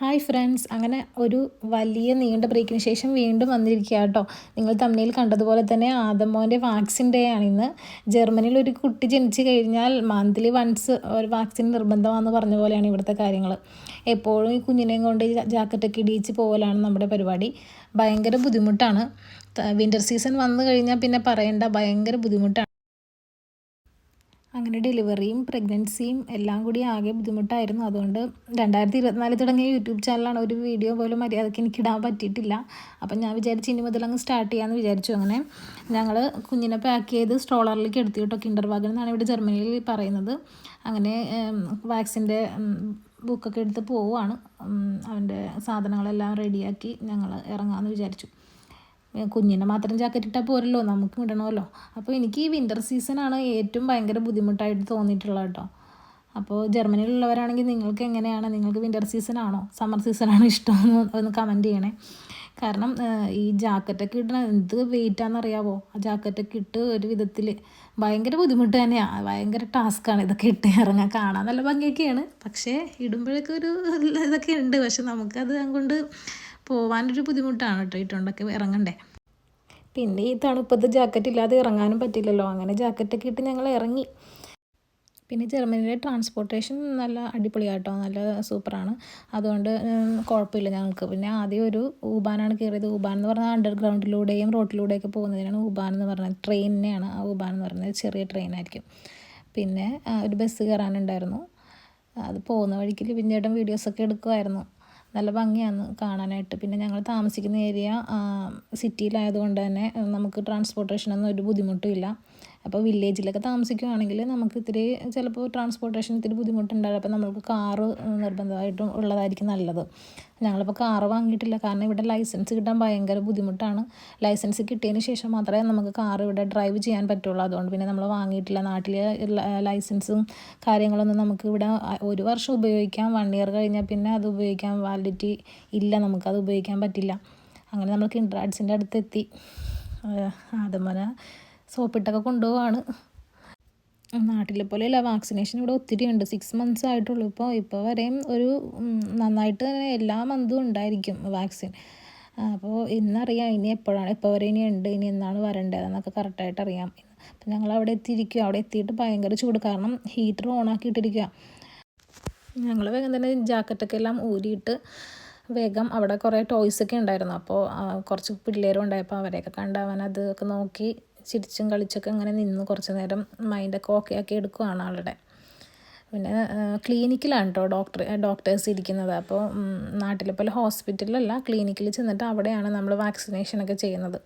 Hi friends, അങ്ങനെ ഒരു വലിയ നീണ്ട ബ്രേക്കിന് ശേഷം വീണ്ടും വന്നിരിക്കുക കേട്ടോ. നിങ്ങൾ തമ്മിൽ കണ്ടതുപോലെ തന്നെ ആദമോൻ്റെ വാക്സിൻ ഡേ ആണ് ഇന്ന്. ജർമ്മനിയിൽ ഒരു കുട്ടി ജനിച്ചു കഴിഞ്ഞാൽ മന്ത്ലി വൺസ് ഒരു വാക്സിൻ നിർബന്ധമാണെന്ന് പറഞ്ഞ പോലെയാണ് ഇവിടുത്തെ കാര്യങ്ങൾ. എപ്പോഴും ഈ കുഞ്ഞിനെയും കൊണ്ട് ജാക്കറ്റൊക്കെ ഇടിയിച്ച് പോകലാണ് നമ്മുടെ പരിപാടി. ഭയങ്കര ബുദ്ധിമുട്ടാണ്. വിൻ്റർ സീസൺ വന്നു കഴിഞ്ഞാൽ പിന്നെ പറയേണ്ട, ഭയങ്കര ബുദ്ധിമുട്ടാണ്. അങ്ങനെ ഡെലിവറിയും പ്രഗ്നൻസിയും എല്ലാം കൂടി ആകെ ബുദ്ധിമുട്ടായിരുന്നു. അതുകൊണ്ട് 2024 തുടങ്ങിയ യൂട്യൂബ് ചാനലാണ്, ഒരു വീഡിയോ പോലും മര്യാദയ്ക്ക് എനിക്ക് ഇടാൻ പറ്റിയിട്ടില്ല. അപ്പം ഞാൻ വിചാരിച്ചു ഇനി മുതൽ അങ്ങ് സ്റ്റാർട്ട് ചെയ്യാമെന്ന് വിചാരിച്ചു. അങ്ങനെ ഞങ്ങൾ കുഞ്ഞിനെ പാക്ക് ചെയ്ത് സ്ട്രോളറിലേക്ക് എടുത്തു കേട്ടോ. കിൻഡർ വാഗൻ എന്നാണ് ഇവിടെ ജർമ്മനിയിൽ പറയുന്നത്. അങ്ങനെ വാക്സിൻ്റെ ബുക്കൊക്കെ എടുത്ത് പോവുകയാണ്. അവൻ്റെ സാധനങ്ങളെല്ലാം റെഡിയാക്കി ഞങ്ങൾ ഇറങ്ങാമെന്ന് വിചാരിച്ചു. കുഞ്ഞിനെ മാത്രം ജാക്കറ്റ് ഇട്ടാൽ പോരല്ലോ, നമുക്ക് ഇടണമല്ലോ. അപ്പോൾ എനിക്ക് ഈ വിൻ്റർ സീസണാണ് ഏറ്റവും ഭയങ്കര ബുദ്ധിമുട്ടായിട്ട് തോന്നിയിട്ടുള്ളത് കേട്ടോ. അപ്പോൾ ജർമ്മനിയിലുള്ളവരാണെങ്കിൽ നിങ്ങൾക്ക് എങ്ങനെയാണ്? നിങ്ങൾക്ക് വിൻ്റർ സീസണാണോ സമ്മർ സീസണാണോ ഇഷ്ടമെന്ന് ഒന്ന് കമൻറ്റ് ചെയ്യണേ. കാരണം ഈ ജാക്കറ്റൊക്കെ ഇടണ എന്ത് വെയിറ്റാണെന്നറിയാവോ? ആ ജാക്കറ്റൊക്കെ ഇട്ട് ഒരു വിധത്തിൽ ഭയങ്കര ബുദ്ധിമുട്ട് തന്നെയാണ്. ഭയങ്കര ടാസ്ക്കാണ് ഇതൊക്കെ ഇട്ട് ഇറങ്ങാൻ. കാണാൻ നല്ല ഭംഗിയൊക്കെയാണ്, പക്ഷേ ഇടുമ്പോഴൊക്കെ ഒരു ഇതൊക്കെ ഉണ്ട്. പക്ഷെ നമുക്കത് അങ്ങോട്ട് പോകാനൊരു ബുദ്ധിമുട്ടാണ് കേട്ടോ, ഇട്ടുകൊണ്ടൊക്കെ ഇറങ്ങണ്ടേ. പിന്നെ ഈ തണുപ്പത്ത് ജാക്കറ്റ് ഇല്ലാതെ ഇറങ്ങാനും പറ്റില്ലല്ലോ. അങ്ങനെ ജാക്കറ്റൊക്കെ ഇട്ട് ഞങ്ങൾ ഇറങ്ങി. പിന്നെ ജർമ്മനിയിലെ ട്രാൻസ്പോർട്ടേഷൻ നല്ല അടിപൊളിയാട്ടോ, നല്ല സൂപ്പറാണ്. അതുകൊണ്ട് കുഴപ്പമില്ല ഞങ്ങൾക്ക്. പിന്നെ ആദ്യം ഒരു ഊബാനാണ് കയറിയത്. ഊബാൻ എന്ന് പറഞ്ഞാൽ അണ്ടർഗ്രൗണ്ടിലൂടെയും റോട്ടിലൂടെയൊക്കെ പോകുന്നതിനാണ് ഊബാൻ എന്ന് പറഞ്ഞത്. ട്രെയിനിനെയാണ് ആ ഊബാൻ എന്ന് പറയുന്നത്. ചെറിയ ട്രെയിനായിരിക്കും. പിന്നെ ഒരു ബസ് കയറാനുണ്ടായിരുന്നു. അത് പോകുന്ന വഴിക്ക് പിന്നീടും വീഡിയോസൊക്കെ എടുക്കുമായിരുന്നു. നല്ല ഭംഗിയാണ് കാണാനായിട്ട്. പിന്നെ ഞങ്ങൾ താമസിക്കുന്ന ഏരിയ സിറ്റിയിലായതുകൊണ്ട് തന്നെ നമുക്ക് ട്രാൻസ്പോർട്ടേഷനൊന്നും ഒരു ബുദ്ധിമുട്ടുമില്ല. അപ്പോൾ വില്ലേജിലൊക്കെ താമസിക്കുകയാണെങ്കിൽ നമുക്ക് ഇത്തിരി ചിലപ്പോൾ ട്രാൻസ്പോർട്ടേഷൻ ഇത്തിരി ബുദ്ധിമുട്ടുണ്ടാകും. അപ്പോൾ നമുക്ക് കാറ് നിർബന്ധമായിട്ടും ഉള്ളതായിരിക്കും നല്ലത്. ഞങ്ങളിപ്പോൾ കാറ് വാങ്ങിയിട്ടില്ല, കാരണം ഇവിടെ ലൈസൻസ് കിട്ടാൻ ഭയങ്കര ബുദ്ധിമുട്ടാണ്. ലൈസൻസ് കിട്ടിയതിന് ശേഷം മാത്രമേ നമുക്ക് കാറ് ഇവിടെ ഡ്രൈവ് ചെയ്യാൻ പറ്റുള്ളൂ. അതുകൊണ്ട് പിന്നെ നമ്മൾ വാങ്ങിയിട്ടില്ല. നാട്ടിൽ ലൈസൻസും കാര്യങ്ങളൊന്നും നമുക്ക് ഇവിടെ 1 വർഷം ഉപയോഗിക്കാം. 1 ഇയർ കഴിഞ്ഞാൽ പിന്നെ അത് ഉപയോഗിക്കാൻ വാലിഡിറ്റി ഇല്ല, നമുക്കത് ഉപയോഗിക്കാൻ പറ്റില്ല. അങ്ങനെ നമ്മൾ കിൻഡർ ആർട്സിൻ്റെ അടുത്തെത്തി. അതുപോലെ സോപ്പിട്ടൊക്കെ കൊണ്ടുപോവാണ്. നാട്ടിലെ പോലെയല്ല, വാക്സിനേഷൻ ഇവിടെ ഒത്തിരി ഉണ്ട്. 6 months ആയിട്ടുള്ളൂ. ഇപ്പോൾ വരെയും ഒരു നന്നായിട്ട് തന്നെ എല്ലാ മന്തും ഉണ്ടായിരിക്കും വാക്സിൻ. അപ്പോൾ ഇന്നറിയാം ഇനി എപ്പോൾ വരെ ഇനി ഉണ്ട്, ഇനി എന്നാണ് വരേണ്ടതെന്നൊക്കെ കറക്റ്റായിട്ട് അറിയാം. അപ്പം ഞങ്ങൾ അവിടെ എത്തിയിരിക്കുക. അവിടെ എത്തിയിട്ട് ഭയങ്കര ചൂട്, കാരണം ഹീറ്റർ ഓണാക്കിയിട്ടിരിക്കുക. ഞങ്ങൾ വേഗം തന്നെ ജാക്കറ്റൊക്കെ എല്ലാം ഊരിയിട്ട് വേഗം, അവിടെ കുറേ ടോയ്സൊക്കെ ഉണ്ടായിരുന്നു. അപ്പോൾ കുറച്ച് പിള്ളേരും ഉണ്ടായപ്പോൾ അവരെയൊക്കെ കണ്ട് അതൊക്കെ നോക്കി ചിരിച്ചും കളിച്ചൊക്കെ അങ്ങനെ നിന്ന് കുറച്ച് നേരം മൈൻഡൊക്കെ ഓക്കെ ആക്കി എടുക്കുകയാണ് ആളുടെ. പിന്നെ ക്ലിനിക്കിലാണ് കേട്ടോ ഡോക്ടേഴ്സ് ഇരിക്കുന്നത്. അപ്പോൾ നാട്ടിലെ പോലെ ഹോസ്പിറ്റലിലല്ല, ക്ലിനിക്കിൽ ചെന്നിട്ട് അവിടെയാണ് നമ്മൾ വാക്സിനേഷനൊക്കെ ചെയ്യുന്നത്.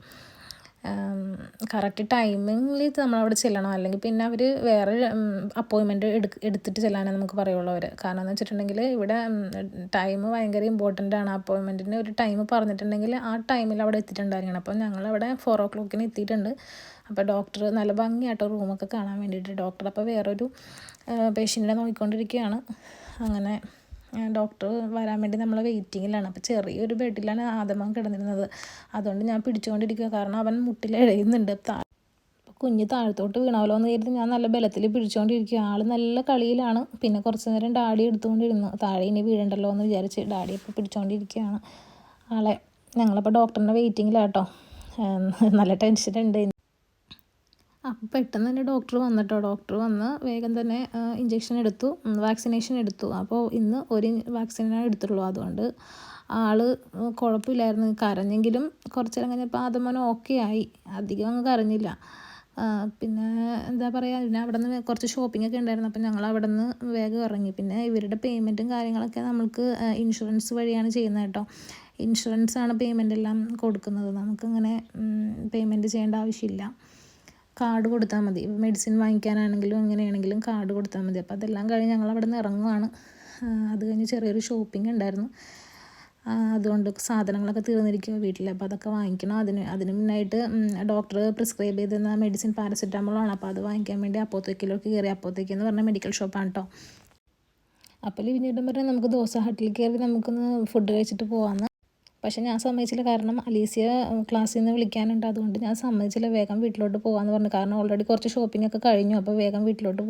കറക്റ്റ് ടൈമിങ്ങിൽ നമ്മളവിടെ ചെല്ലണം, അല്ലെങ്കിൽ പിന്നെ അവർ വേറെ അപ്പോയിൻമെൻറ്റ് എടുത്തിട്ട് ചെല്ലാനേ നമുക്ക് പറയുള്ളൂ അവർ. കാരണം എന്ന് വെച്ചിട്ടുണ്ടെങ്കിൽ ഇവിടെ ടൈം ഭയങ്കര ഇമ്പോർട്ടൻ്റ് ആണ്. അപ്പോയിൻമെൻറ്റിന് ഒരു ടൈം പറഞ്ഞിട്ടുണ്ടെങ്കിൽ ആ ടൈമിൽ അവിടെ എത്തിയിട്ടുണ്ടായിരിക്കണം. അപ്പോൾ ഞങ്ങളവിടെ 4 o'clock എത്തിയിട്ടുണ്ട്. അപ്പോൾ ഡോക്ടർ നല്ല ഭംഗിയായിട്ടോ റൂമൊക്കെ കാണാൻ വേണ്ടിയിട്ട്. ഡോക്ടർ അപ്പോൾ വേറൊരു പേഷ്യൻറ്റിനെ നോക്കിക്കൊണ്ടിരിക്കുകയാണ്. അങ്ങനെ ഡോക്ടർ വരാൻ വേണ്ടി നമ്മൾ വെയിറ്റിങ്ങിലാണ്. അപ്പോൾ ചെറിയൊരു ബെഡിലാണ് ആദമൻ കിടന്നിരുന്നത്. അതുകൊണ്ട് ഞാൻ പിടിച്ചുകൊണ്ടിരിക്കുക, കാരണം അവൻ മുട്ടിൽ ഇഴയുന്നുണ്ട്. കുഞ്ഞ് താഴത്തോട്ട് വീണാലോ എന്ന് കരുതി ഞാൻ നല്ല ബലത്തിൽ പിടിച്ചുകൊണ്ടിരിക്കുക. ആൾ നല്ല കളിയിലാണ്. പിന്നെ കുറച്ച് നേരം ഡാഡി എടുത്തുകൊണ്ടിരുന്നു. താഴെ ഇനി വീഴണ്ടല്ലോ എന്ന് വിചാരിച്ച് ഡാഡി ഇപ്പോൾ പിടിച്ചുകൊണ്ടിരിക്കുകയാണ് ആളെ. ഞങ്ങളപ്പോൾ ഡോക്ടറിൻ്റെ വെയിറ്റിങ്ങിലാട്ടോ. നല്ല ടെൻഷനുണ്ട്. അപ്പോൾ പെട്ടെന്ന് തന്നെ ഡോക്ടർ വന്നിട്ടോ. ഡോക്ടർ വന്ന് വേഗം തന്നെ വാക്സിനേഷൻ എടുത്തു. അപ്പോൾ ഇന്ന് ഒരു വാക്സിനാണ് എടുത്തുള്ളൂ. അതുകൊണ്ട് ആൾ കുഴപ്പമില്ലായിരുന്നു. കരഞ്ഞെങ്കിലും കുറച്ച് നേരം കഴിഞ്ഞപ്പോൾ ആദമോൻ ഓക്കെ ആയി. അധികം അങ്ങ് കരഞ്ഞില്ല. പിന്നെ എന്താ പറയുക, പിന്നെ അവിടെ നിന്ന് കുറച്ച് ഷോപ്പിങ്ങൊക്കെ ഉണ്ടായിരുന്നു. അപ്പോൾ ഞങ്ങൾ അവിടെ നിന്ന് വേഗം ഇറങ്ങി. പിന്നെ ഇവരുടെ പേയ്മെൻറ്റും കാര്യങ്ങളൊക്കെ നമുക്ക് ഇൻഷുറൻസ് വഴിയാണ് ചെയ്യുന്നത് കേട്ടോ. ഇൻഷുറൻസാണ് പേയ്മെൻ്റ് എല്ലാം കൊടുക്കുന്നത്. നമുക്കങ്ങനെ പേയ്മെൻറ്റ് ചെയ്യേണ്ട ആവശ്യമില്ല. കാർഡ് കൊടുത്താൽ മതി. മെഡിസിൻ വാങ്ങിക്കാനാണെങ്കിലും എങ്ങനെയാണെങ്കിലും കാർഡ് കൊടുത്താൽ മതി. അപ്പോൾ അതെല്ലാം കഴിഞ്ഞ് ഞങ്ങൾ അവിടെ നിന്ന് ഇറങ്ങുവാണ്. അത് കഴിഞ്ഞ് ചെറിയൊരു ഷോപ്പിംഗ് ഉണ്ടായിരുന്നു. അതുകൊണ്ട് സാധനങ്ങളൊക്കെ തീർന്നിരിക്കുക വീട്ടിൽ. അപ്പോൾ അതൊക്കെ വാങ്ങിക്കണം. അതിന് മുന്നായിട്ട് ഡോക്ടർ പ്രിസ്ക്രൈബ് ചെയ്തിരുന്ന മെഡിസിൻ പാരസെറ്റാമോളാണ്. അപ്പോൾ അത് വാങ്ങിക്കാൻ വേണ്ടി അപ്പോത്തേക്കിലേക്ക് കയറി. അപ്പോത്തേക്കെന്ന് പറഞ്ഞാൽ മെഡിക്കൽ ഷോപ്പാണ് കേട്ടോ. അപ്പോൾ ലിവിനേട്ടൻ പറഞ്ഞാൽ നമുക്ക് ദോശ ഹട്ടിൽ കയറി നമുക്കൊന്ന് ഫുഡ് കഴിച്ചിട്ട് പോകാമെന്ന്. പക്ഷേ ഞാൻ സമ്മതിച്ചില്ല, കാരണം അലീസിയ ക്ലാസ്സിൽ നിന്ന് വിളിക്കാനുണ്ട്. അതുകൊണ്ട് ഞാൻ സമ്മതിച്ചില്ല. വേഗം വീട്ടിലോട്ട് പോകാമെന്ന് പറഞ്ഞു. കാരണം ഓൾറെഡി കുറച്ച് ഷോപ്പിംഗ് ഒക്കെ കഴിഞ്ഞു. അപ്പോൾ വേഗം വീട്ടിലോട്ട്